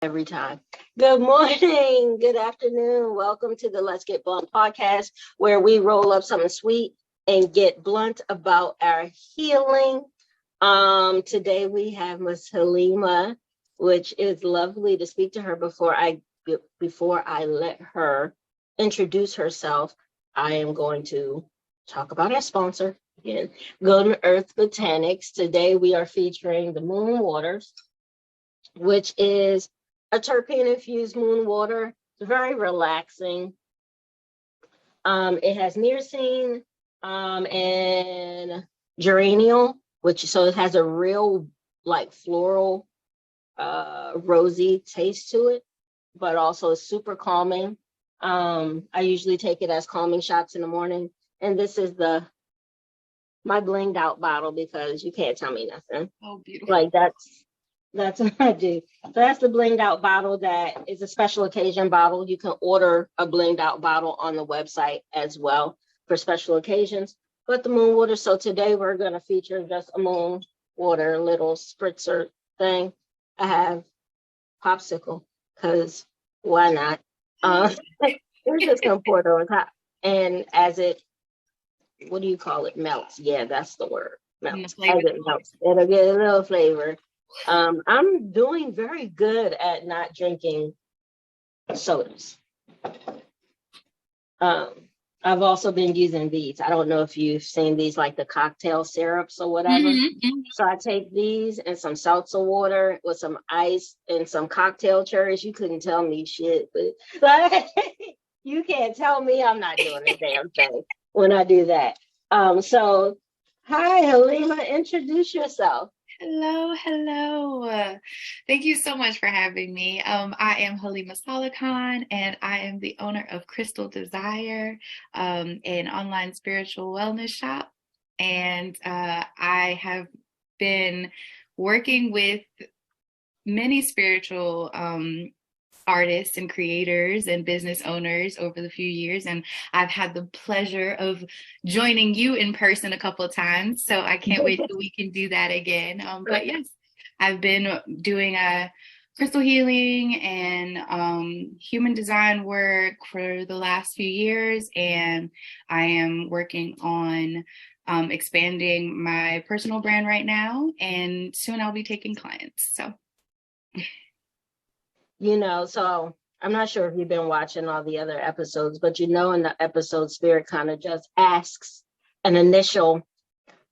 Every time. Good morning, good afternoon. Welcome to the Let's Get Blunt podcast, where we roll up something sweet and get blunt about our healing. Today we have Miss Halimah, which is lovely to speak to her. Before I let her introduce herself, I am going to talk about our sponsor again, Golden Earth Botanics. Today we are featuring the Moon Waters, which is a terpene-infused moon water. It's very relaxing. It has myrcene and geraniol, so it has a real like floral, rosy taste to it, but also super calming. I usually take it as calming shots in the morning, and this is my blinged out bottle because you can't tell me nothing. Oh, beautiful! Like that's what I do. So that's the blinged out bottle. That is a special occasion bottle. You can order a blinged out bottle on the website as well for special occasions. But the moon water. So today we're going to feature just a moon water little spritzer thing. I have popsicle because why not? We're just going to pour it on top. And as it, what do you call it? Melts. Yeah, that's the word. Melts. As it melts, it'll get a little flavor. I'm doing very good at not drinking sodas. I've also been using these. I don't know if you've seen these, like the cocktail syrups or whatever. Mm-hmm. So I take these and some seltzer water with some ice and some cocktail cherries. You couldn't tell me shit, but like, you can't tell me I'm not doing a damn thing when I do that. So hi, Halimah, introduce yourself. Hello. Thank you so much for having me. I am Halimah Saalakhan, and I am the owner of Crystal Desire, an online spiritual wellness shop. And I have been working with many spiritual artists and creators and business owners over the few years, and I've had the pleasure of joining you in person a couple of times, so I can't wait till we can do that again. But yes, I've been doing crystal healing and human design work for the last few years, and I am working on expanding my personal brand right now, and soon I'll be taking clients. So so I'm not sure if you've been watching all the other episodes, but in the episode, Spirit kind of just asks an initial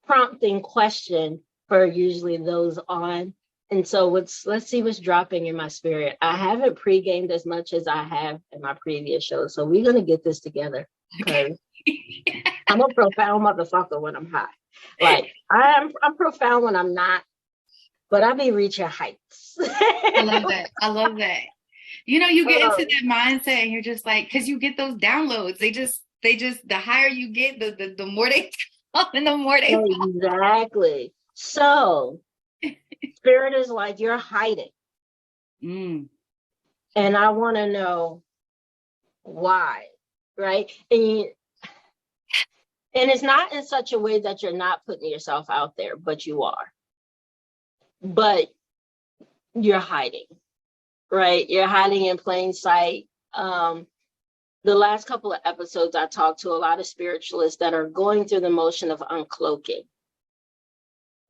prompting question for usually those on. And so let's see what's dropping in my spirit. I haven't pre-gamed as much as I have in my previous shows, so we're going to get this together because I'm a profound motherfucker when I'm high. Like, I'm profound when I'm not. But I be reaching heights. I love that. You get into that mindset and you're just like, because you get those downloads. They just, the higher you get, the more they fall and the more they fall. Exactly. So, Spirit is like, you're hiding. And I want to know why, right? And it's not in such a way that you're not putting yourself out there, but you are. But you're hiding, right? You're hiding in plain sight. The last couple of episodes, I talked to a lot of spiritualists that are going through the motion of uncloaking,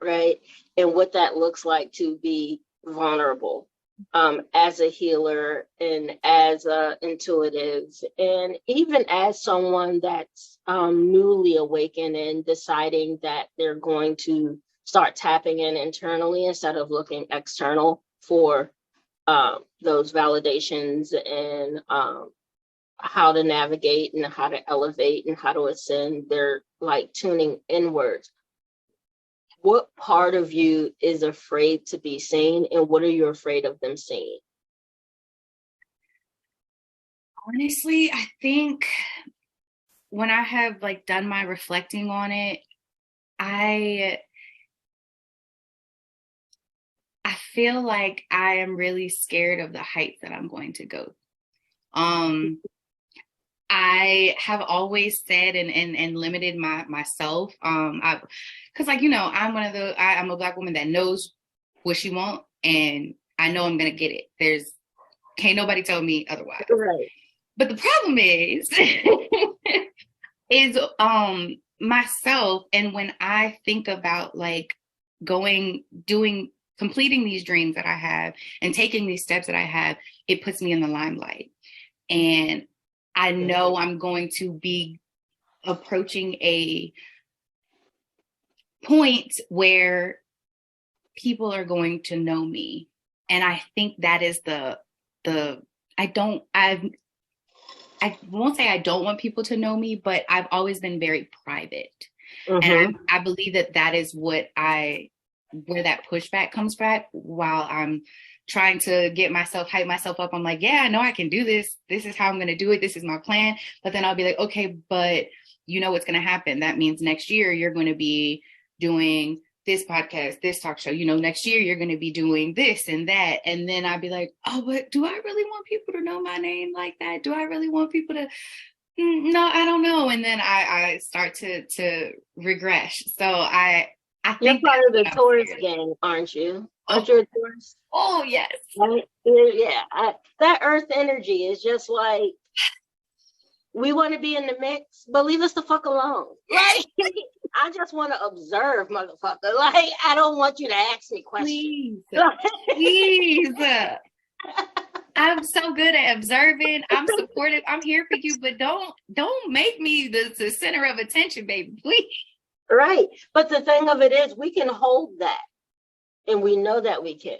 right? And what that looks like to be vulnerable as a healer and as a intuitive, and even as someone that's newly awakened and deciding that they're going to start tapping in internally instead of looking external for those validations and how to navigate and how to elevate and how to ascend. They're like tuning inwards. What part of you is afraid to be seen, and what are you afraid of them seeing? Honestly, I think when I have done my reflecting on it, I feel like I am really scared of the heights that I'm going to go. I have always said and limited myself. Cause I'm a Black woman that knows what she wants, and I know I'm going to get it. Can't nobody tell me otherwise. Right. But the problem is, is myself, and when I think about like completing these dreams that I have and taking these steps that I have, it puts me in the limelight. And I know I'm going to be approaching a point where people are going to know me. And I think that is I won't say I don't want people to know me, but I've always been very private. And I believe that is where that pushback comes back while I'm trying to hype myself up. I'm like, yeah, I know I can do this. This is how I'm going to do it. This is my plan. But then I'll be like, okay, but you know what's going to happen. That means next year you're going to be doing this podcast, this talk show, next year you're going to be doing this and that. And then I'd be like, oh, but do I really want people to know my name like that? Do I really want people to, no, I don't know. And then I start to regress. So I think you're part of the Taurus gang, aren't you? Aren't you a Taurus? Oh, yes. Right? Yeah. That earth energy is just like, we want to be in the mix, but leave us the fuck alone. Like, I just want to observe, motherfucker. Like, I don't want you to ask me questions. Please. I'm so good at observing. I'm supportive. I'm here for you, but don't make me the center of attention, baby. Please. Right. But the thing of it is, we can hold that, and we know that we can.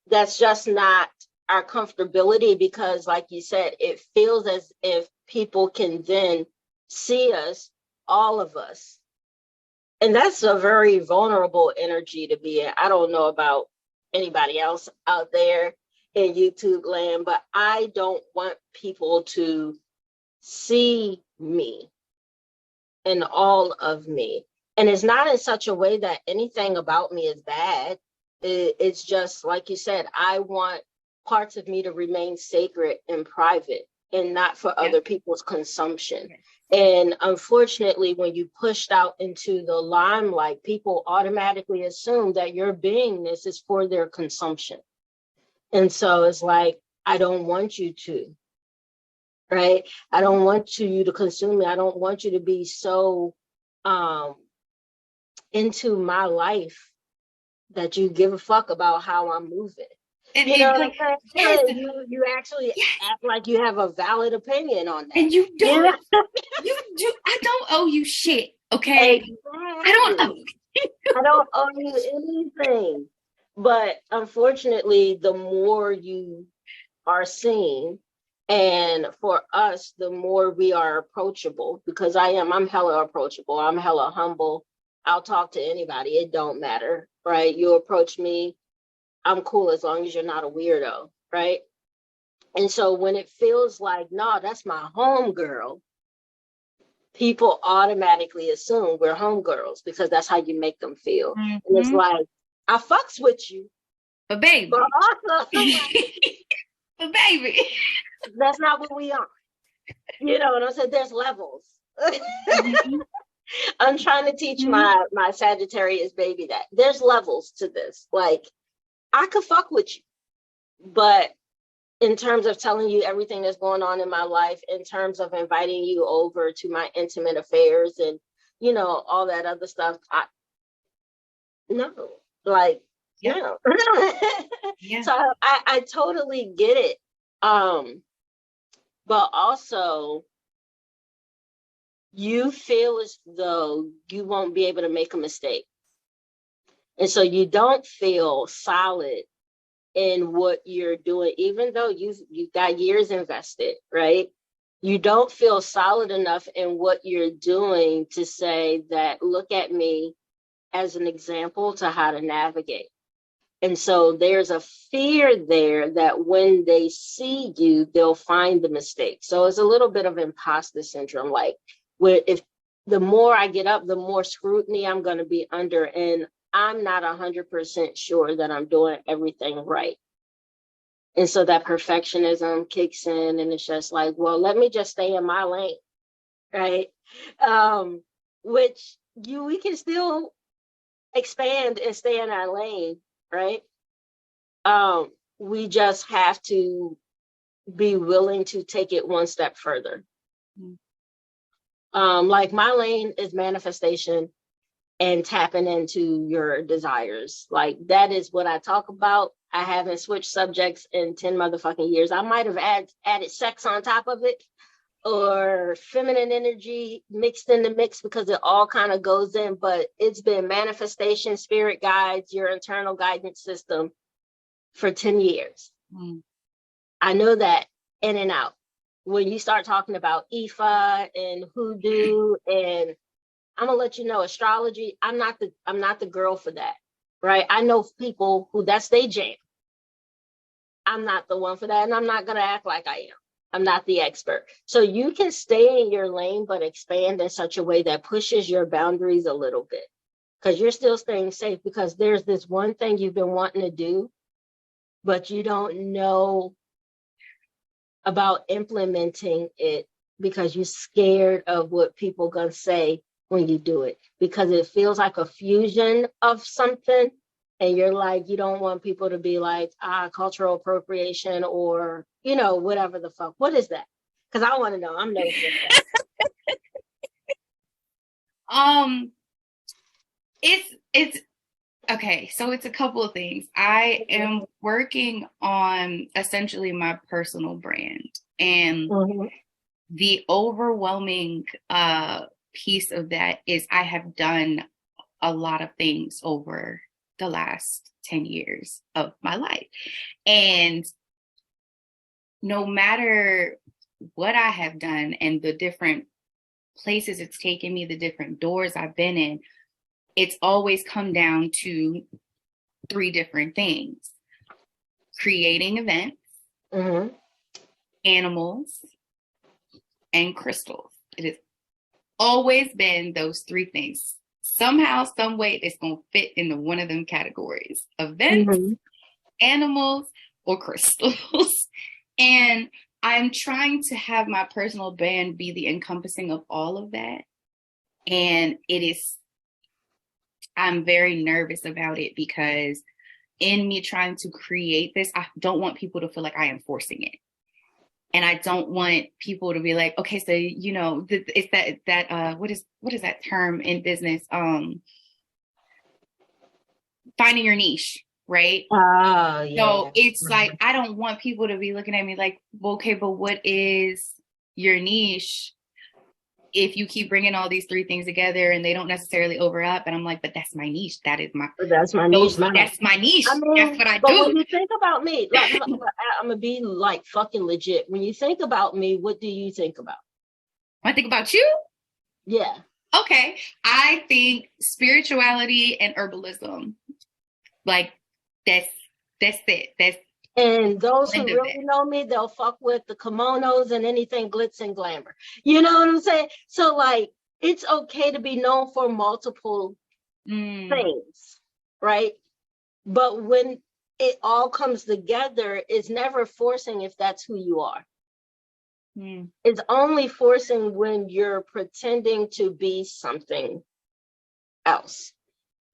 That's just not our comfortability, because like you said, it feels as if people can then see us, all of us. And that's a very vulnerable energy to be in. I don't know about anybody else out there in YouTube land, but I don't want people to see me and all of me. And it's not in such a way that anything about me is bad. It's just, like you said, I want parts of me to remain sacred and private and not for other people's consumption. And unfortunately, when you pushed out into the limelight, people automatically assume that your beingness is for their consumption. And so it's like, I don't want you to, right? I don't want you to consume me. I don't want you to be so into my life that you give a fuck about how I'm moving. And you know what I'm saying? You actually act like you have a valid opinion on that. And you don't. You do. I don't owe you shit, okay? Exactly. I don't owe you anything. But unfortunately, the more you are seen, and for us, the more we are approachable, because I'm hella approachable. I'm hella humble. I'll talk to anybody. It don't matter, right? You approach me, I'm cool as long as you're not a weirdo, right? And so when it feels like, no, that's my homegirl, people automatically assume we're homegirls because that's how you make them feel. And it's like, I fucks with you. But baby. But also, but baby. That's not what we are. You know what I'm saying? There's levels. I'm trying to teach my Sagittarius baby that there's levels to this. Like, I could fuck with you, but in terms of telling you everything that's going on in my life, in terms of inviting you over to my intimate affairs and, all that other stuff, no. Yeah. So I totally get it. But also, you feel as though you won't be able to make a mistake. And so you don't feel solid in what you're doing, even though you've got years invested, right? You don't feel solid enough in what you're doing to say that, look at me as an example to how to navigate. And so there's a fear there that when they see you, they'll find the mistake. So it's a little bit of imposter syndrome. Like, where if the more I get up, the more scrutiny I'm going to be under. And I'm not 100% sure that I'm doing everything right. And so that perfectionism kicks in, and it's just like, well, let me just stay in my lane, right? Which we can still expand and stay in our lane, right? We just have to be willing to take it one step further. Like my lane is manifestation and tapping into your desires. Like that is what I talk about. I haven't switched subjects in 10 motherfucking years. I might have added sex on top of it, or feminine energy mixed in the mix, because it all kind of goes in, but it's been manifestation, spirit guides, your internal guidance system for 10 years. I know that in and out. When you start talking about Ifa and hoodoo, and I'm gonna let you know, astrology, I'm not the girl for that, right? I know people who that's their jam. I'm not the one for that, and I'm not gonna act like I am. I'm not the expert. So you can stay in your lane, but expand in such a way that pushes your boundaries a little bit, because you're still staying safe, because there's this one thing you've been wanting to do, but you don't know about implementing it because you're scared of what people gonna say when you do it, because it feels like a fusion of something, and you're like, you don't want people to be like, cultural appropriation, or whatever the fuck. What is that? Because I want to know. I'm nervous. It's okay. So it's a couple of things. I am working on essentially my personal brand, and the overwhelming piece of that is I have done a lot of things over the last 10 years of my life. And no matter what I have done and the different places it's taken me, the different doors I've been in, it's always come down to 3 different things: creating events, animals, and crystals. It has always been those 3 things. Somehow, some way, it's going to fit into one of them categories: events, animals, or crystals. And I'm trying to have my personal brand be the encompassing of all of that. And I'm very nervous about it, because in me trying to create this, I don't want people to feel like I am forcing it. And I don't want people to be like, okay, so, it's that what is that term in business? Finding your niche, right? Oh, yeah. So it's like, I don't want people to be looking at me like, well, okay, but what is your niche if you keep bringing all these 3 things together and they don't necessarily overlap? And I'm like, but that's my niche. That's my niche. That's my niche. I mean, that's what I but do. When you think about me, like, I'm gonna be like fucking legit. When you think about me, what do you think about? I think about you? Yeah. Okay. I think spirituality and herbalism. Like, that's it. And those who really know me, they'll fuck with the kimonos and anything glitz and glamour. You know what I'm saying? So, like, it's okay to be known for multiple things, right? But when it all comes together, it's never forcing if that's who you are. It's only forcing when you're pretending to be something else.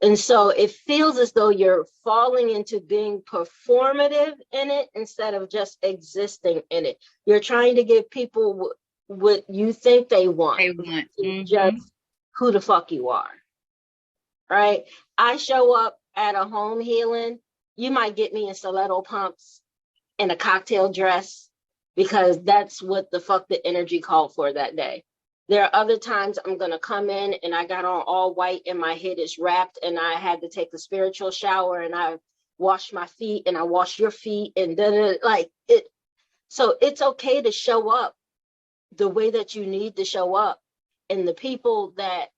And so it feels as though you're falling into being performative in it instead of just existing in it. You're trying to give people what you think they want. Just who the fuck you are, right? I show up at a home healing. You might get me in stiletto pumps and a cocktail dress, because that's what the fuck the energy called for that day. There are other times I'm going to come in and I got on all white and my head is wrapped and I had to take a spiritual shower and I washed my feet and I washed your feet and then it. So it's okay to show up the way that you need to show up. And the people that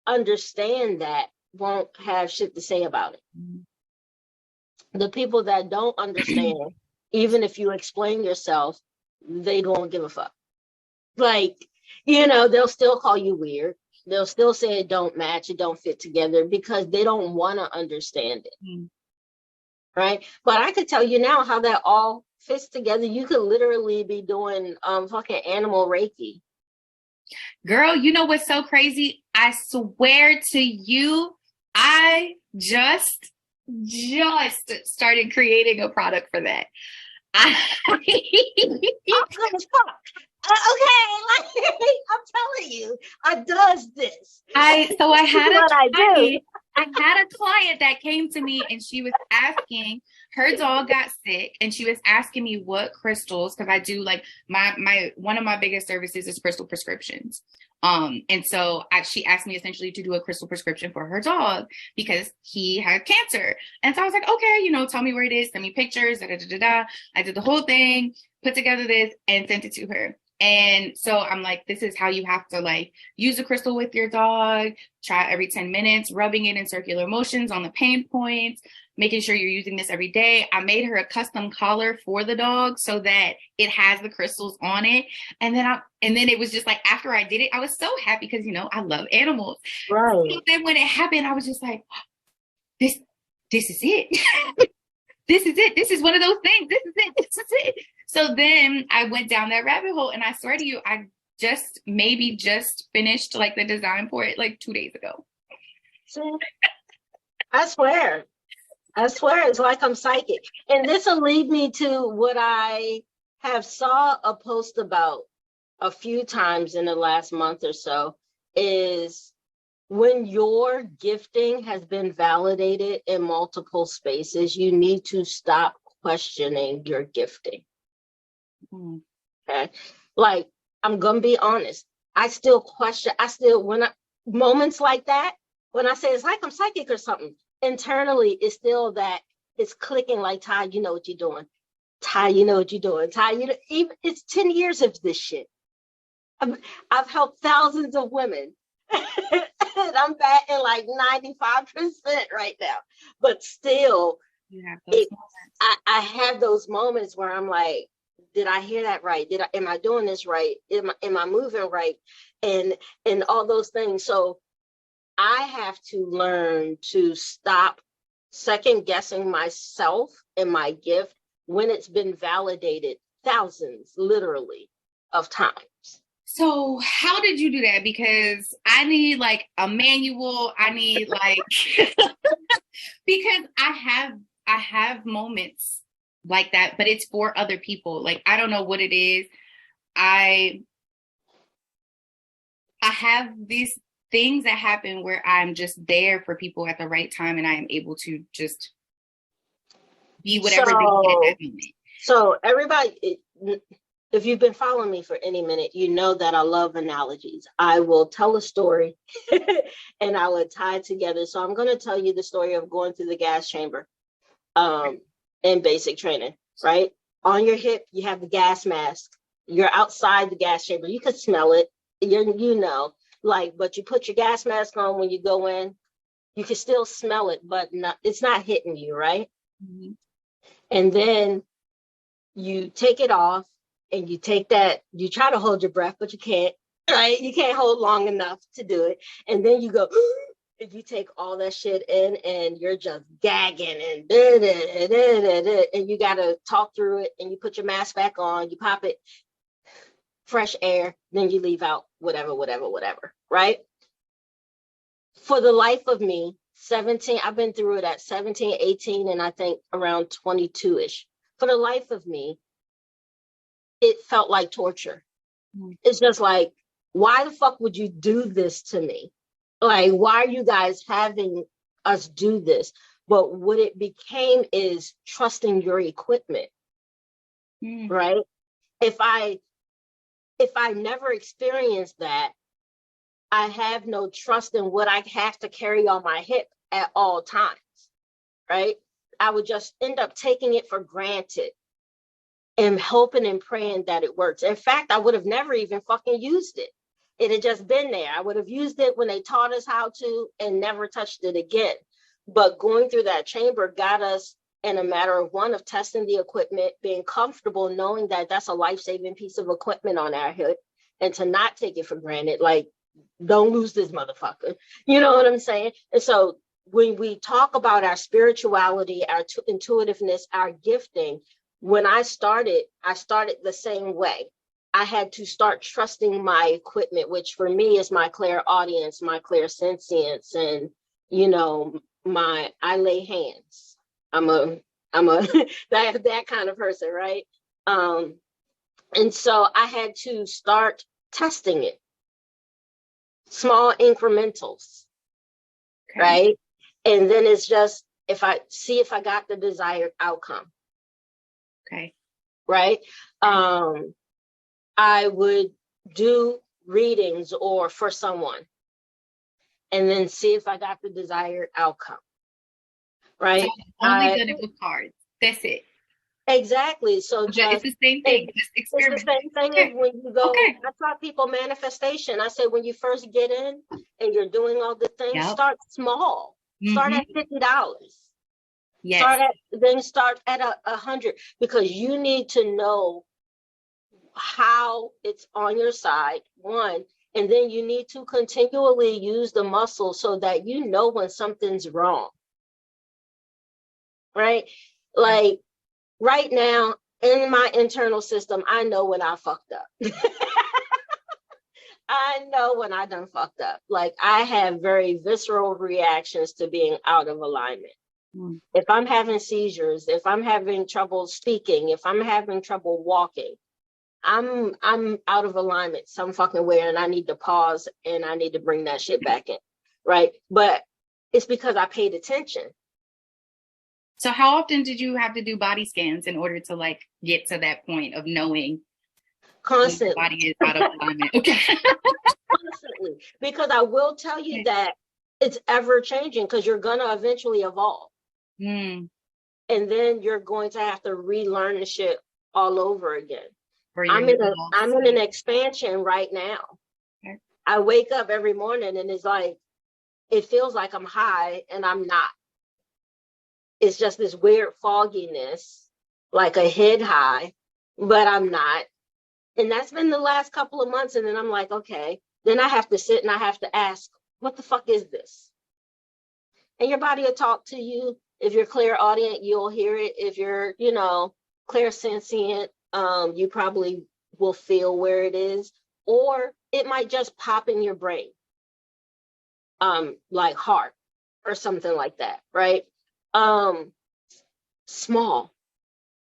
understand that won't have shit to say about it. The people that don't understand, even if you explain yourself, they don't give a fuck. Like, they'll still call you weird. They'll still say it don't match, it don't fit together, because they don't want to understand it. Right? But I could tell you now how that all fits together. You could literally be doing fucking animal Reiki. Girl, you know what's so crazy? I swear to you, I just started creating a product for that. I'm good as fuck. Okay, like I'm telling you, I does this. So I had what I do. I had a client that came to me and she was asking, her dog got sick and she was asking me what crystals, because I do like my one of my biggest services is crystal prescriptions. And so she asked me essentially to do a crystal prescription for her dog because he had cancer. And so I was like, okay, you know, tell me where it is, send me pictures, da da da da da. I did the whole thing, put together this and sent it to her. And so I'm like, this is how you have to like use a crystal with your dog, try every 10 minutes, rubbing it in circular motions on the pain points, making sure you're using this every day. I made her a custom collar for the dog so that it has the crystals on it. And then it was just like, after I did it, I was so happy because, you know, I love animals. Right. So then when it happened, I was just like, this is it. This is it. This is one of those things. This is it. This is it. So then I went down that rabbit hole, and I swear to you, I just finished like the design for it like 2 days ago. See? I swear it's like I'm psychic. And this will lead me to what I have saw a post about a few times in the last month or so, is when your gifting has been validated in multiple spaces, you need to stop questioning your gifting. Okay. Like, I'm going to be honest. I still question, moments like that, when I say it's like I'm psychic or something, internally, it's still that it's clicking like, Ty, you know what you're doing. Ty, you know what you're doing. Ty, it's 10 years of this shit. I've helped thousands of women. And I'm batting like 95% right now. But still, I have those moments where I'm like, did I hear that right? Am I doing this right? Am I moving right? And all those things. So I have to learn to stop second guessing myself and my gift when it's been validated thousands, literally, of times. So how did you do that? Because I need like a manual. I need like, because I have moments like that, but it's for other people. Like, I don't know what it is. I have these things that happen where I'm just there for people at the right time, and I am able to just be whatever they need at that moment. So everybody, if you've been following me for any minute, you know that I love analogies. I will tell a story and I will tie it together. So I'm going to tell you the story of going through the gas chamber in basic training, right? On your hip, you have the gas mask. You're outside the gas chamber. You could smell it, but you put your gas mask on when you go in. You can still smell it, but it's not hitting you, right? Mm-hmm. And then you take it off. And you take that, you try to hold your breath, but you can't, right? You can't hold long enough to do it. And then you go, and you take all that shit in and you're just gagging and and you got to talk through it and you put your mask back on, you pop it, fresh air, then you leave out whatever, right? For the life of me, 17, I've been through it at 17, 18, and I think around 22-ish. For the life of me, it felt like torture. It's just like, why the fuck would you do this to me? Like, why are you guys having us do this? But what it became is trusting your equipment, right? If I never experienced that, I have no trust in what I have to carry on my hip at all times, right? I would just end up taking it for granted and hoping and praying that it works. In fact, I would have never even fucking used it. It had just been there. I would have used it when they taught us how to and never touched it again. But going through that chamber got us in a matter of one, of testing the equipment, being comfortable, knowing that that's a life-saving piece of equipment on our hip, and to not take it for granted. Like, don't lose this motherfucker. You know what I'm saying? And so when we talk about our spirituality, our intuitiveness, our gifting, when I started the same way. I had to start trusting my equipment, which for me is my clairaudience, my clairsentience, and, I lay hands. I'm a I'm a that kind of person, right? And so I had to start testing it, small incrementals, right? And then it's just if I got the desired outcome. Okay. Right. I would do readings or for someone and then see if I got the desired outcome. Right. So only done it with cards. That's it. Exactly. So it's the same thing. Just experiment. It's the same thing as when you go. I taught people manifestation. I said when you first get in and you're doing all the things, start small. Start at $50. Yes. Start at 100 because you need to know how it's on your side, one, and then you need to continually use the muscle so that you know when something's wrong. Right? Like right now in my internal system, I know when I fucked up. I know when I done fucked up. Like I have very visceral reactions to being out of alignment. If I'm having seizures, if I'm having trouble speaking, if I'm having trouble walking, I'm out of alignment some fucking way, and I need to pause and I need to bring that shit back in, right? But it's because I paid attention. So how often did you have to do body scans in order to like get to that point of knowing? Constantly. The body is out of alignment. Okay. Constantly, because I will tell you that it's ever changing because you're gonna eventually evolve. And then you're going to have to relearn the shit all over again. I'm in an expansion right now. Okay. I wake up every morning and it's like, it feels like I'm high and I'm not. It's just this weird fogginess, like a head high, but I'm not. And that's been the last couple of months. And then I'm like, okay, then I have to sit and I have to ask, what the fuck is this? And your body will talk to you. If you're clairaudient, you'll hear it. If you're, clairsentient, you probably will feel where it is, or it might just pop in your brain, like heart or something like that, right? Small.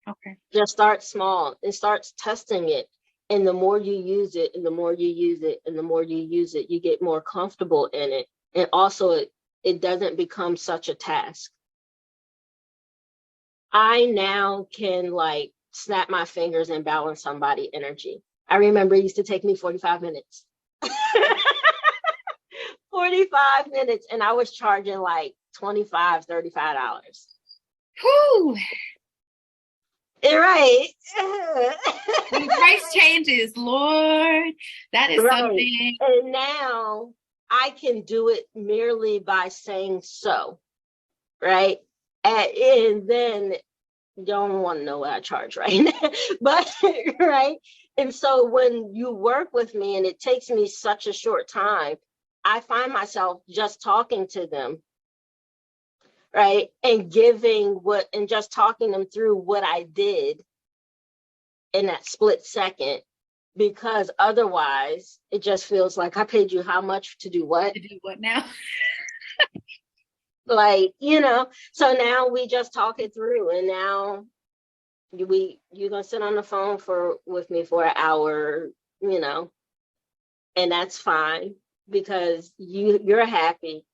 Okay. Just start small and start testing it. And the more you use it, and the more you use it, and the more you use it, you get more comfortable in it. And also it doesn't become such a task. I now can like snap my fingers and balance somebody's energy. I remember it used to take me 45 minutes. 45 minutes, and I was charging like $25, $35. Whew. Right. When price changes, Lord, that is something. And now I can do it merely by saying so, right? And then you don't want to know what I charge right now, but right. And so when you work with me and it takes me such a short time, I find myself just talking to them, right? And just talking them through what I did in that split second, because otherwise it just feels like I paid you how much to do what? To do what now? Like, so now we just talk it through, and now you're gonna sit on the phone with me for an hour, and that's fine because you're happy.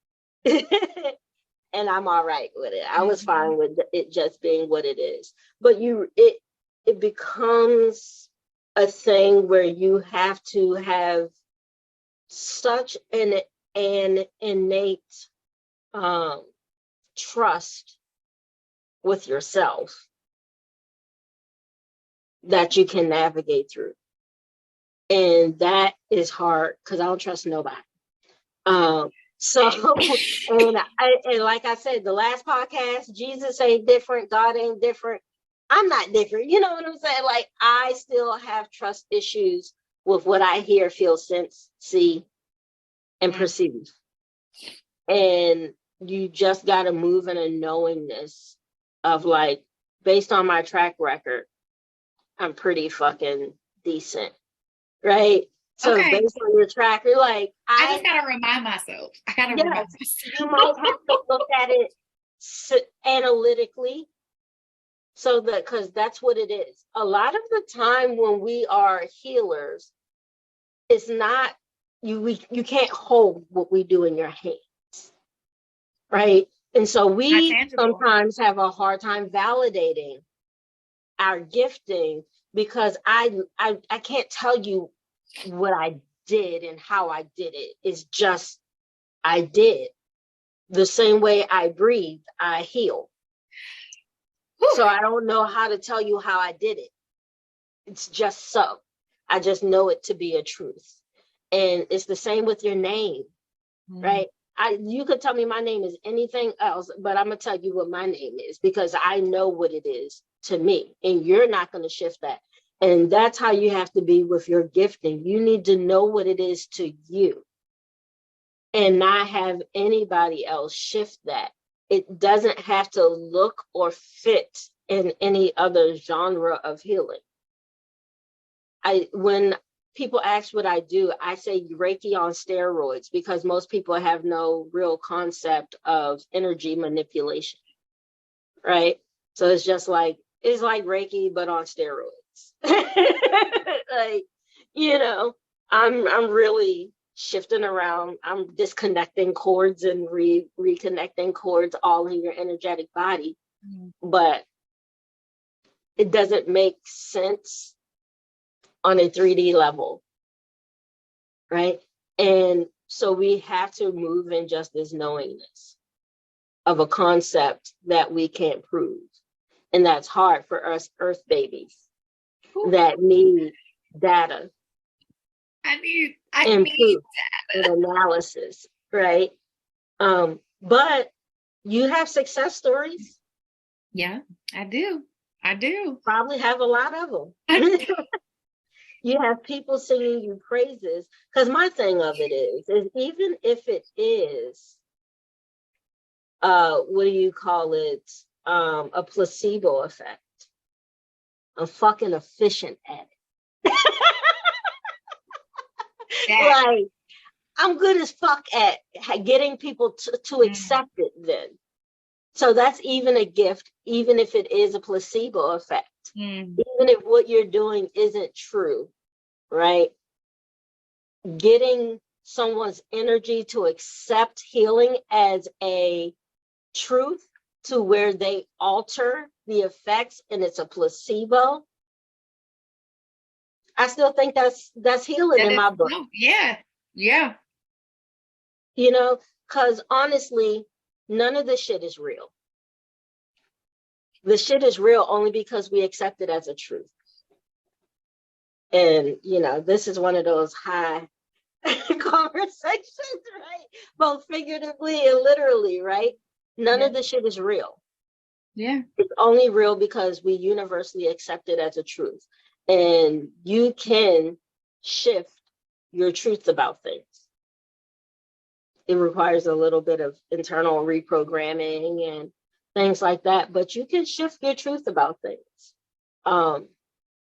And I'm all right with it. I was fine with it just being what it is. But it becomes a thing where you have to have such an innate trust with yourself that you can navigate through. And that is hard because I don't trust nobody. So, and like I said, the last podcast, Jesus ain't different, God ain't different. I'm not different. You know what I'm saying? Like, I still have trust issues with what I hear, feel, sense, see, and perceive. And you just got to move in a knowingness of like, based on my track record, I'm pretty fucking decent. Right? So based on your track, you're like, I just gotta remind myself. Remind myself. You might have to look at it analytically, So that, because that's what it is. A lot of the time when we are healers, it's not, you can't hold what we do in your hands, right? And so we sometimes have a hard time validating our gifting, because I can't tell you what I did and how I did it. It's just I did. The same way I breathe, I heal. So I don't know how to tell you how I did it. It's just so. I just know it to be a truth. And it's the same with your name, right? You could tell me my name is anything else, but I'm going to tell you what my name is, because I know what it is to me, and you're not going to shift that. And that's how you have to be with your gifting. You need to know what it is to you and not have anybody else shift that. It doesn't have to look or fit in any other genre of healing. When people ask what I do, I say Reiki on steroids, because most people have no real concept of energy manipulation, right? So it's just like, it's like Reiki, but on steroids. Like, I'm really shifting around. I'm disconnecting cords and reconnecting cords all in your energetic body. But it doesn't make sense on a 3D level, right? And so we have to move in just this knowingness of a concept that we can't prove. And that's hard for us earth babies that need data. I need proof and analysis, right? But you have success stories. Yeah, I do. Probably have a lot of them. You have people singing you praises, because my thing of it is even if it is, what do you call it? A placebo effect. I'm fucking efficient at it. Like, I'm good as fuck at getting people to accept it then. So that's even a gift, even if it is a placebo effect. Even if what you're doing isn't true, right? Getting someone's energy to accept healing as a truth, to where they alter the effects and it's a placebo, I still think that's healing in my book. Yeah. Because honestly, none of this shit is real. The shit is real only because we accept it as a truth. And, this is one of those high conversations, right? Both figuratively and literally, right? None of the shit is real. Yeah. It's only real because we universally accept it as a truth. And you can shift your truth about things. It requires a little bit of internal reprogramming and things like that, but you can shift your truth about things.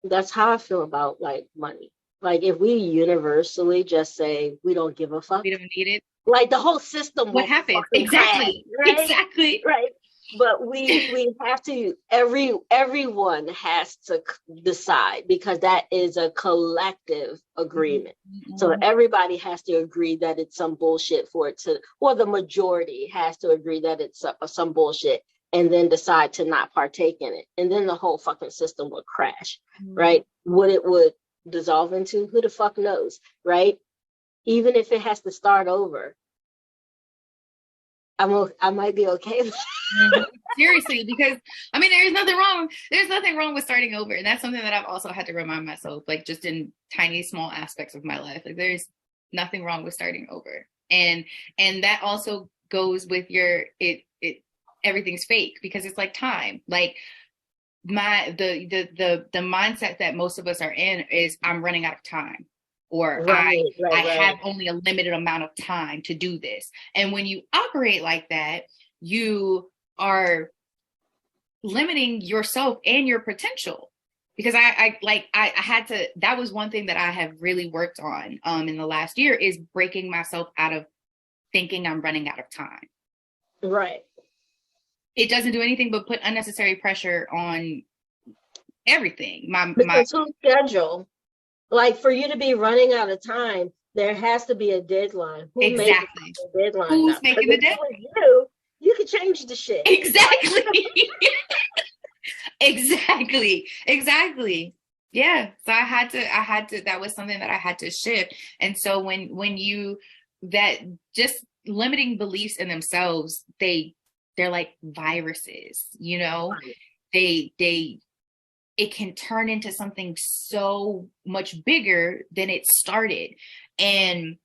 That's how I feel about like money. Like, if we universally just say we don't give a fuck, we don't need it, like the whole system what happens exactly crash, right? Exactly right. But we have to, everyone has to decide, because that is a collective agreement. So everybody has to agree that it's some bullshit for it to, or the majority has to agree that it's some bullshit, and then decide to not partake in it. And then the whole fucking system would crash, right? What it would dissolve into, who the fuck knows, right? Even if it has to start over, I might be okay with that. Seriously, because there's nothing wrong with starting over. And that's something that I've also had to remind myself, like, just in tiny small aspects of my life. Like, there's nothing wrong with starting over. And that also goes with everything's fake, because it's like time. Like, the mindset that most of us are in is, I'm running out of time, or I have only a limited amount of time to do this. And when you operate like that, you are limiting yourself and your potential. Because I had to, that was one thing that I have really worked on in the last year, is breaking myself out of thinking I'm running out of time. Right. It doesn't do anything but put unnecessary pressure on everything. Because whose schedule? Like, for you to be running out of time, there has to be a deadline. Who makes the deadline? Who's making the deadline? You can change the shit. Exactly. Exactly. Yeah. So I had to, that was something that I had to shift. And so when you, that just limiting beliefs in themselves, they're like viruses, you know, it can turn into something so much bigger than it started. And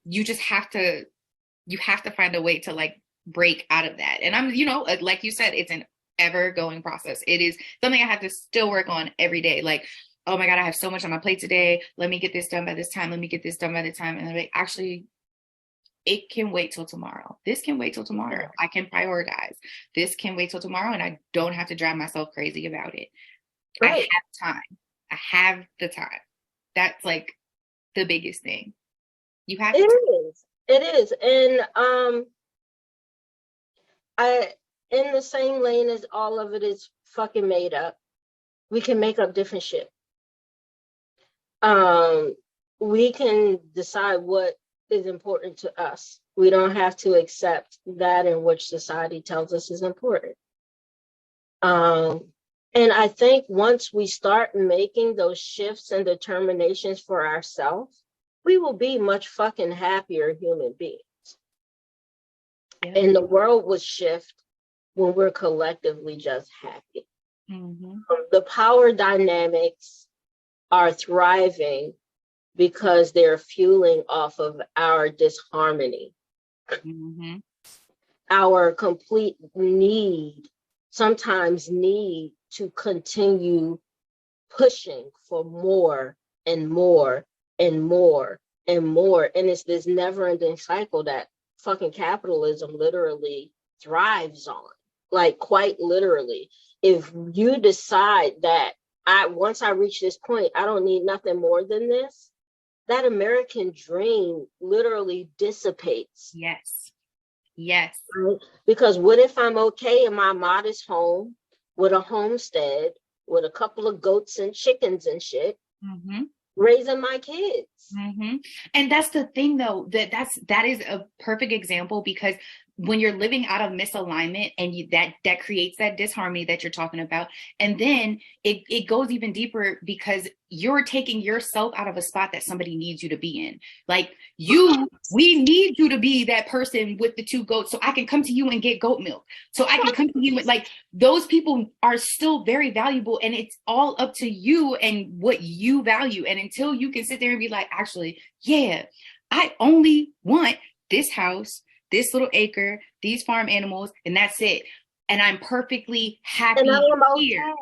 you have to find a way to like break out of that. And I'm, you know, like you said, it's an ever going process. It is something I have to still work on every day. Like, oh my God, I have so much on my plate today. Let me get this done by this time. Let me get this done by the time. And I'm like, actually, it can wait till tomorrow. This can wait till tomorrow. Yeah. I can prioritize. This can wait till tomorrow, and I don't have to drive myself crazy about it. Right. I have time. I have the time. That's like the biggest thing. You have It is. And I in the same lane as all of it is fucking made up. We can make up different shit. We can decide what is important to us. We don't have to accept that in which society tells us is important. And I think once we start making those shifts and determinations for ourselves, we will be much fucking happier human beings. Yeah. And the world will shift when we're collectively just happy. Mm-hmm. The power dynamics are thriving because they're fueling off of our disharmony, mm-hmm. our complete sometimes need to continue pushing for more and more and more and more. And it's this never-ending cycle that fucking capitalism literally thrives on, like quite literally. If you decide that once I reach this point, I don't need nothing more than this, that American dream literally dissipates. Yes. Right? Because what if I'm okay in my modest home with a homestead, with a couple of goats and chickens and shit, mm-hmm. raising my kids? Mm-hmm. And that's the thing, though, that is a perfect example, because when you're living out of misalignment and that creates that disharmony that you're talking about. And then it goes even deeper because you're taking yourself out of a spot that somebody needs you to be in. Like we need you to be that person with the 2 goats so I can come to you and get goat milk. So I can come to you with, like, those people are still very valuable, and it's all up to you and what you value. And until you can sit there and be like, actually, yeah, I only want this house, this little acre, these farm animals, and that's it. And I'm perfectly happy here.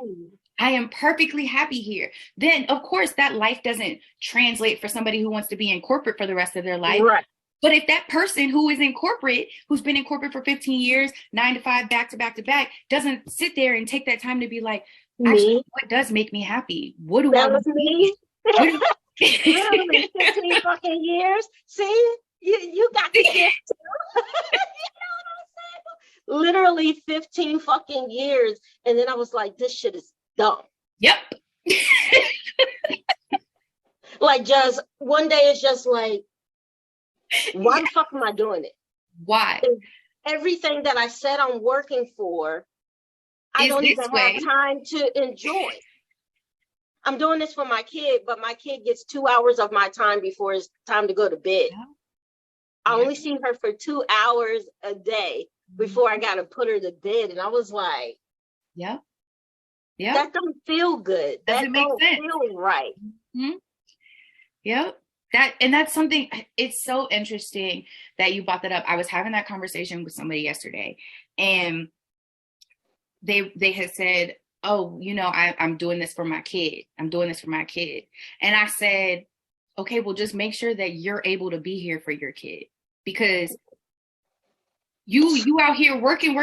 I am perfectly happy here. Then, of course, that life doesn't translate for somebody who wants to be in corporate for the rest of their life. Right. But if that person who is in corporate, who's been in corporate for 15 years, 9 to 5, back to back to back, doesn't sit there and take that time to be like, actually, what does make me happy? What do I want? Me. Literally 15 fucking years. See? You got the gift too. You know what I'm saying? Literally 15 fucking years. And then I was like, this shit is dumb. Yep. Like, just one day it's just like, why the fuck am I doing it? Why? Everything that I said I'm working for, I don't even have time to enjoy. I'm doing this for my kid, but my kid gets 2 hours of my time before it's time to go to bed. Yeah. I only see her for 2 hours a day before I got to put her to bed. And I was like, yeah, that don't feel good. Doesn't make sense. Feel right. Mm-hmm. Yep. That's something, it's so interesting that you brought that up. I was having that conversation with somebody yesterday, and they had said, oh, you know, I'm doing this for my kid. I'm doing this for my kid. And I said, okay, well, just make sure that you're able to be here for your kid, because you out here working.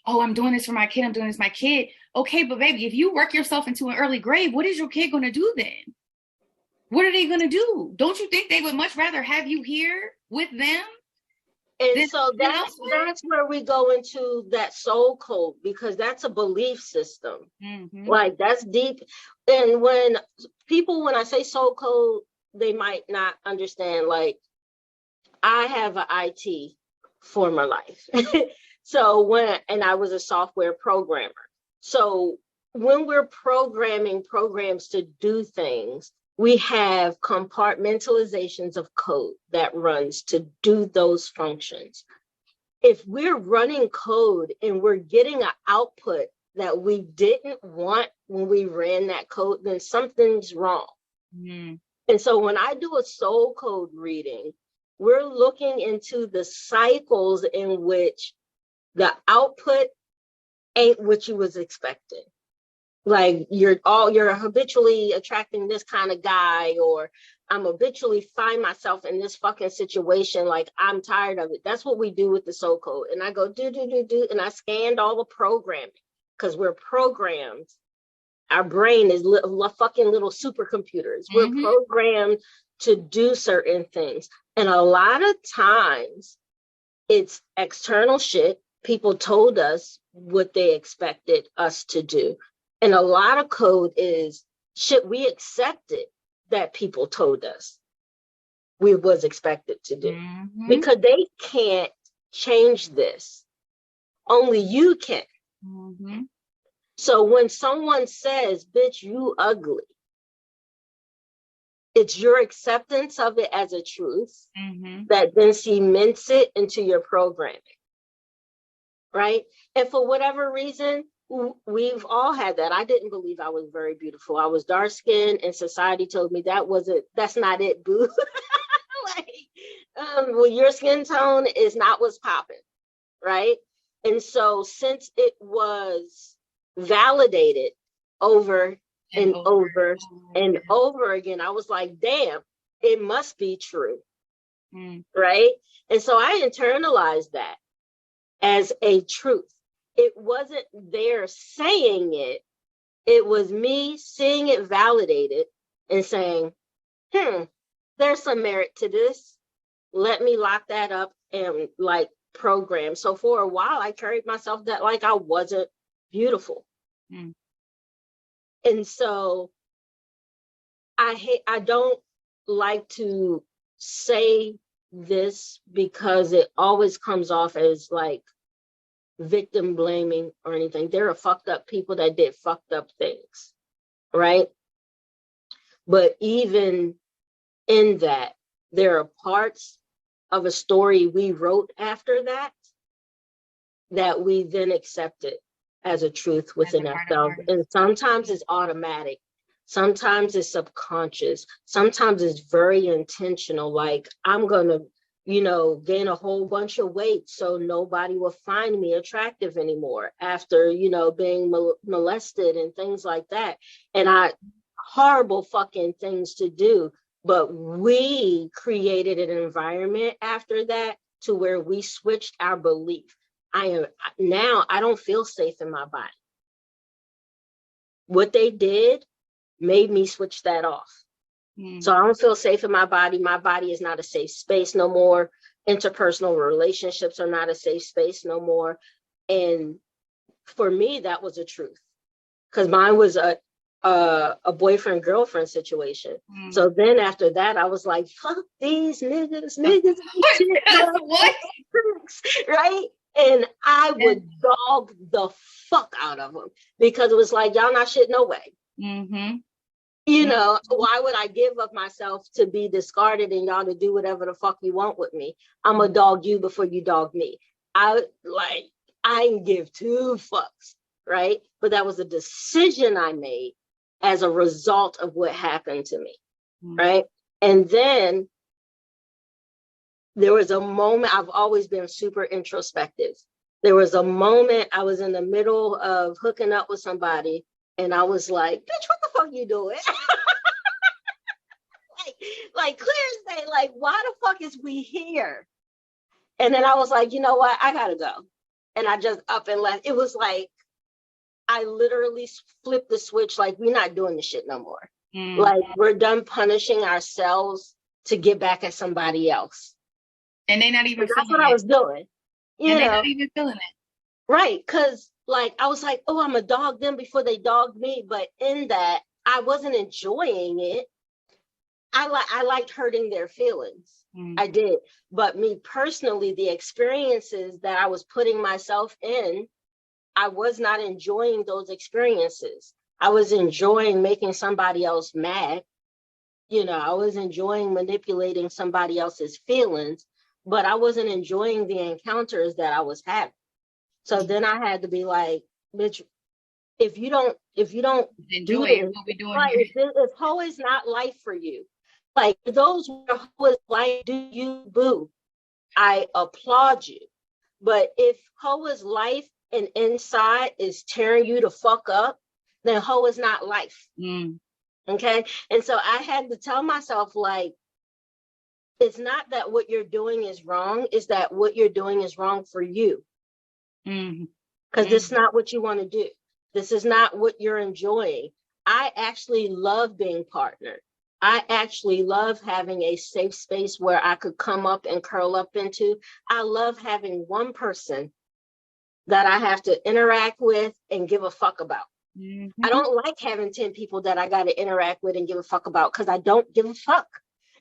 Oh, I'm doing this for my kid. I'm doing this for my kid. Okay, but baby, if you work yourself into an early grave, what is your kid going to do then? What are they going to do? Don't you think they would much rather have you here with them? And so that's where we go into that soul code, because that's a belief system. Mm-hmm. Like, that's deep. And when I say soul code, they might not understand. Like, I have an IT former life. So and I was a software programmer. So when we're programming programs to do things, we have compartmentalizations of code that runs to do those functions. If we're running code and we're getting an output that we didn't want when we ran that code, then something's wrong. Mm. And so when I do a soul code reading, we're looking into the cycles in which the output ain't what you was expecting. Like, you're habitually attracting this kind of guy, or I'm habitually find myself in this fucking situation. Like, I'm tired of it. That's what we do with the soul code. And I go do, and I scanned all the programming, because we're programmed. Our brain is fucking little supercomputers. Mm-hmm. We're programmed to do certain things. And a lot of times it's external shit. People told us what they expected us to do. And a lot of code is shit we accepted that people told us we was expected to do. Mm-hmm. Because they can't change this. Only you can. Mm-hmm. So when someone says, bitch, you ugly, it's your acceptance of it as a truth, mm-hmm. that then cements it into your programming. Right? And for whatever reason, we've all had that. I didn't believe I was very beautiful. I was dark skinned, and society told me that's not it, boo. Well, your skin tone is not what's popping, right? And so since it was validated over and over and over again, I was like, damn, it must be true, right? And so I internalized that as a truth. It wasn't there saying it. It was me seeing it validated and saying, there's some merit to this. Let me lock that up and like program. So for a while, I carried myself that like I wasn't beautiful. Mm. And so I don't like to say this because it always comes off as like victim blaming or anything. There are fucked up people that did fucked up things, right? But even in that, there are parts of a story we wrote after that we then accepted as a truth within ourselves. And sometimes it's automatic. Sometimes it's subconscious. Sometimes it's very intentional. Like, I'm going to, gain a whole bunch of weight so nobody will find me attractive anymore after, being molested and things like that. And horrible fucking things to do. But we created an environment after that to where we switched our belief. I don't feel safe in my body. What they did made me switch that off. So I don't feel safe in my body. My body is not a safe space no more. Interpersonal relationships are not a safe space no more. And for me, that was a truth, because mine was a boyfriend girlfriend situation. So then after that, I was like, fuck these niggas. What? Right? And I would dog the fuck out of them, because it was like, y'all not shit no way. Mm-hmm. Why would I give up myself to be discarded and y'all to do whatever the fuck you want with me? I'm gonna dog you before you dog me. I ain't give two fucks, right? But that was a decision I made as a result of what happened to me, right? And then there was a moment, I've always been super introspective. There was a moment I was in the middle of hooking up with somebody, and I was like, bitch, what the fuck you doing? like clear as day, like, why the fuck is we here? And then I was like, you know what? I gotta go. And I just up and left. It was like, I literally flipped the switch, like, we're not doing this shit no more. Like, we're done punishing ourselves to get back at somebody else. And they're not even That's feeling what I it. was doing, you And they're know. not even feeling it. Right, because like I was like, oh, I'm gonna dog them before they dog me, but in that I wasn't enjoying it. I liked hurting their feelings. I did. But me personally, the experiences that I was putting myself in, I was not enjoying those experiences. I was enjoying making somebody else mad. I was enjoying manipulating somebody else's feelings, but I wasn't enjoying the encounters that I was having. So then I had to be like, bitch, if you don't Enjoy do it. this, What we doing right, here? if hoe is not life for you, like those were hoe is life, do you, boo? I applaud you. But if hoe is life and inside is tearing you to fuck up, then hoe is not life. Okay. And so I had to tell myself, like, it's not that what you're doing is wrong, it's that what you're doing is wrong for you. Because this is not what you want to do. This is not what you're enjoying. I actually love being partnered. I actually love having a safe space where I could come up and curl up into. I love having one person that I have to interact with and give a fuck about. I don't like having 10 people that I got to interact with and give a fuck about, because I don't give a fuck.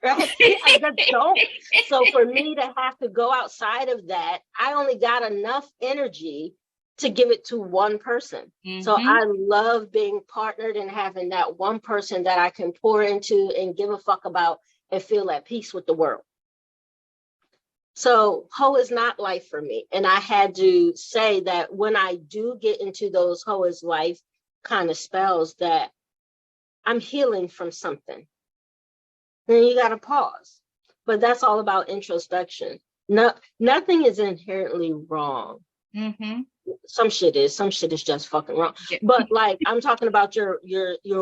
Right? I just don't. So for me to have to go outside of that, I only got enough energy to give it to one person. So I love being partnered and having that one person that I can pour into and give a fuck about and feel at peace with the world. So hoe is not life for me. And I had to say that when I do get into those hoe is life kind of spells, that I'm healing from something. Then you got to pause. But that's all about introspection. No, nothing is inherently wrong. Some shit is just fucking wrong. But like, I'm talking about your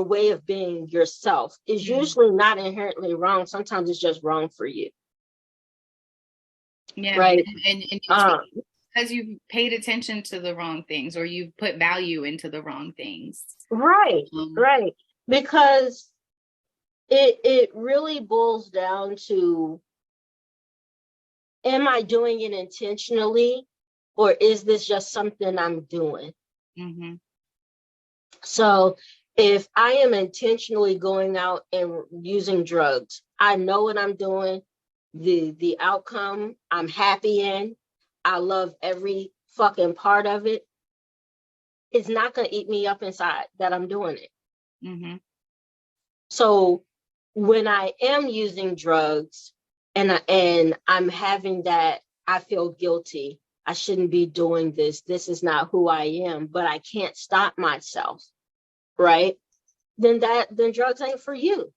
way of being yourself is usually not inherently wrong. Sometimes it's just wrong for you. Yeah. Right. And because you've paid attention to the wrong things, or you've put value into the wrong things. Right. Right. Because it really boils down to, am I doing it intentionally, or is this just something I'm doing? So if I am intentionally going out and using drugs, I know what I'm doing, the outcome I'm happy in, I love every fucking part of it. It's not going to eat me up inside that I'm doing it. So when I am using drugs and I'm having that, I feel guilty. I shouldn't be doing this. This is not who I am, but I can't stop myself. Right? Then drugs ain't for you.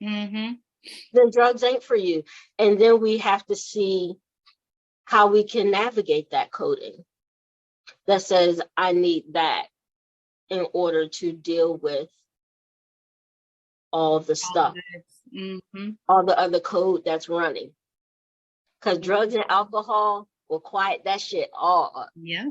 Then drugs ain't for you. And then we have to see how we can navigate that coding that says, I need that in order to deal with all the stuff, all the other code that's running. Because drugs and alcohol will quiet that shit all up. Yeah.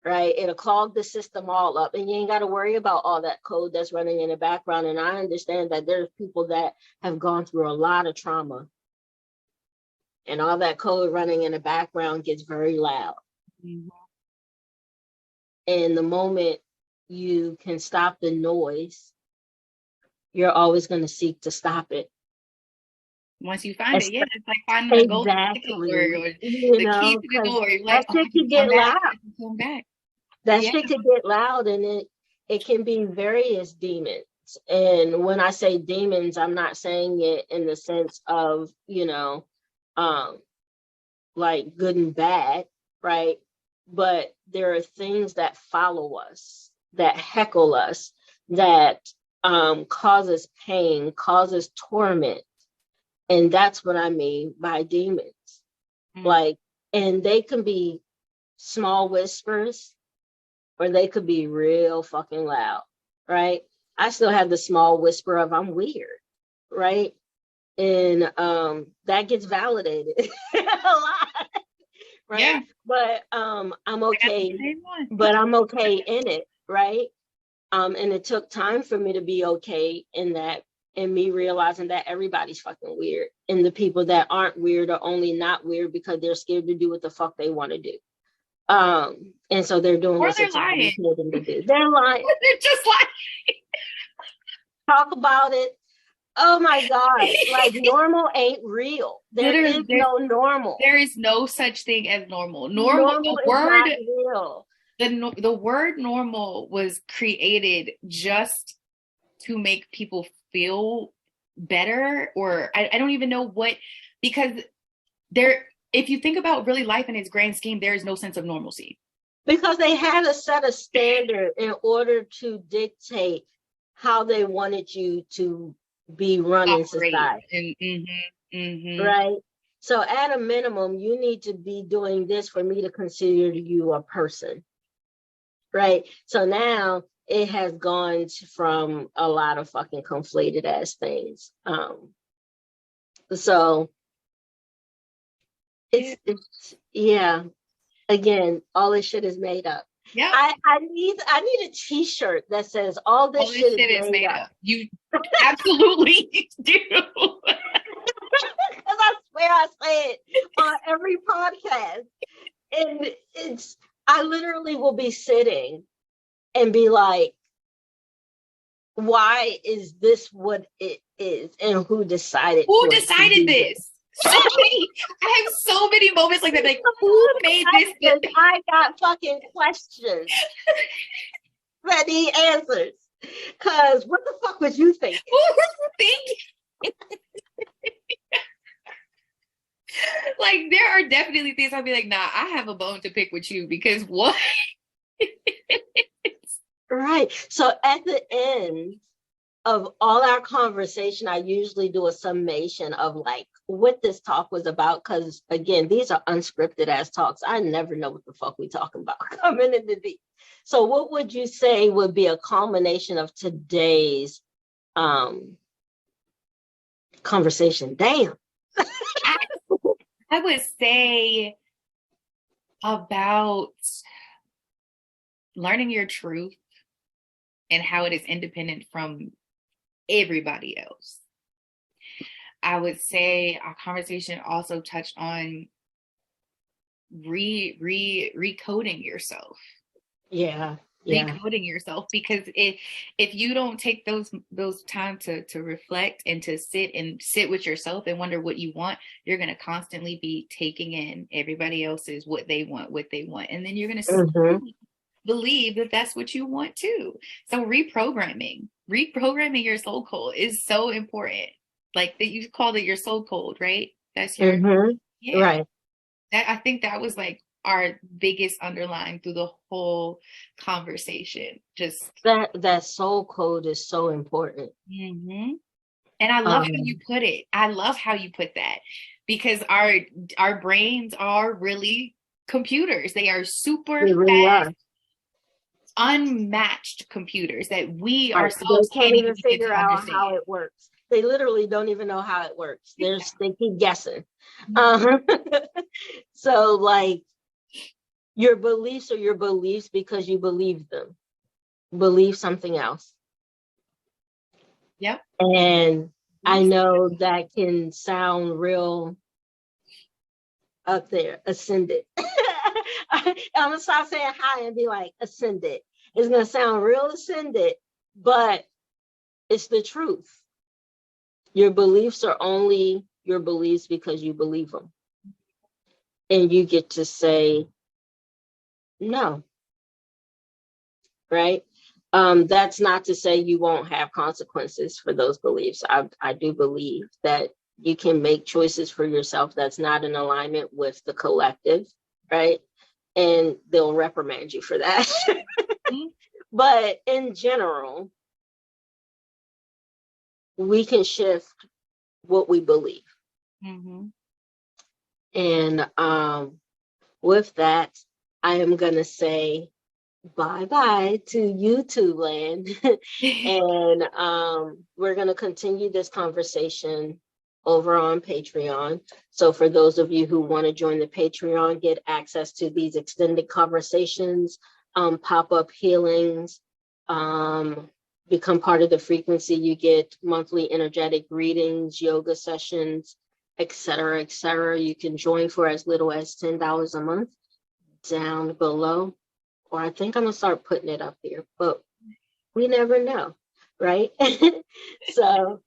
Right? It'll clog the system all up, and you ain't got to worry about all that code that's running in the background. And I understand that there's people that have gone through a lot of trauma, and all that code running in the background gets very loud. And the moment you can stop the noise, you're always going to seek to stop it. Once you find it, yeah, it's like finding the golden ticket or the key to the door. You're like, that shit can get loud. Come back. That shit can get loud, and it can be various demons. And when I say demons, I'm not saying it in the sense of, like good and bad, right? But there are things that follow us, that heckle us, that causes pain, causes torment. And that's what I mean by demons. Like, and they can be small whispers, or they could be real fucking loud, right? I still have the small whisper of I'm weird, right? And that gets validated a lot, right? Yeah. But I'm okay, but I'm okay in it, right? And it took time for me to be okay in that, and me realizing that everybody's fucking weird. And the people that aren't weird are only not weird because they're scared to do what the fuck they want to do. And so they're doing what society told them to do. They're lying. They're just lying. Talk about it. Oh my God. Like, normal ain't real. There is no normal. There is no such thing as normal. Normal the word is not real. The word normal was created just to make people feel better, or I don't even know what, because if you think about really life in its grand scheme, there is no sense of normalcy. Because they had to set a standard in order to dictate how they wanted you to be running society. Right? So at a minimum, you need to be doing this for me to consider you a person. Right? So now it has gone from a lot of fucking conflated ass things. So it's yeah. Again, all this shit is made up. Yeah. I need a t-shirt that says all this shit is made up. You absolutely do. Because I swear I say it on every podcast. And I literally will be sitting and be like, why is this what it is? And who decided this? I have so many moments like that. Like, who made this? I got fucking questions that need answers. Because what the fuck was you thinking? What were you thinking? Like, there are definitely things I'll be like, nah, I have a bone to pick with you, because what? Right. So at the end of all our conversation, I usually do a summation of like what this talk was about. Because again, these are unscripted ass talks. I never know what the fuck we talking about coming into these. So what would you say would be a culmination of today's conversation? Damn. I would say about learning your truth and how it is independent from everybody else. I would say our conversation also touched on recoding yourself. Yeah. Recoding yourself, because if you don't take those time to reflect and to sit with yourself and wonder what you want, you're going to constantly be taking in everybody else's what they want, and then you're going to believe that that's what you want too. So reprogramming your soul code is so important. Like, that you called it your soul code, right? That's your right. I think that was like our biggest underlying through the whole conversation. Just that soul code is so important. And I love how you put it. I love how you put that, because our brains are really computers. They are super fast, unmatched computers that we ourselves can't even figure out how it works. They literally don't even know how it works. They keep guessing. So like, your beliefs are your beliefs because you believe them. Believe something else. Yep. And I know that can sound real up there, ascended. I'm gonna stop saying high and be like ascended. It's gonna sound real ascended, but it's the truth. Your beliefs are only your beliefs because you believe them. And you get to say no. Right? That's not to say you won't have consequences for those beliefs. I do believe that you can make choices for yourself that's not in alignment with the collective, right? And they'll reprimand you for that. But in general, we can shift what we believe. And with that, I am going to say bye-bye to YouTube land. And we're going to continue this conversation over on Patreon. So for those of you who want to join the Patreon, get access to these extended conversations, pop-up healings, become part of the frequency, you get monthly energetic readings, yoga sessions, etc., etc. You can join for as little as $10 a month down below. Or I think I'm gonna start putting it up there, but we never know, right? So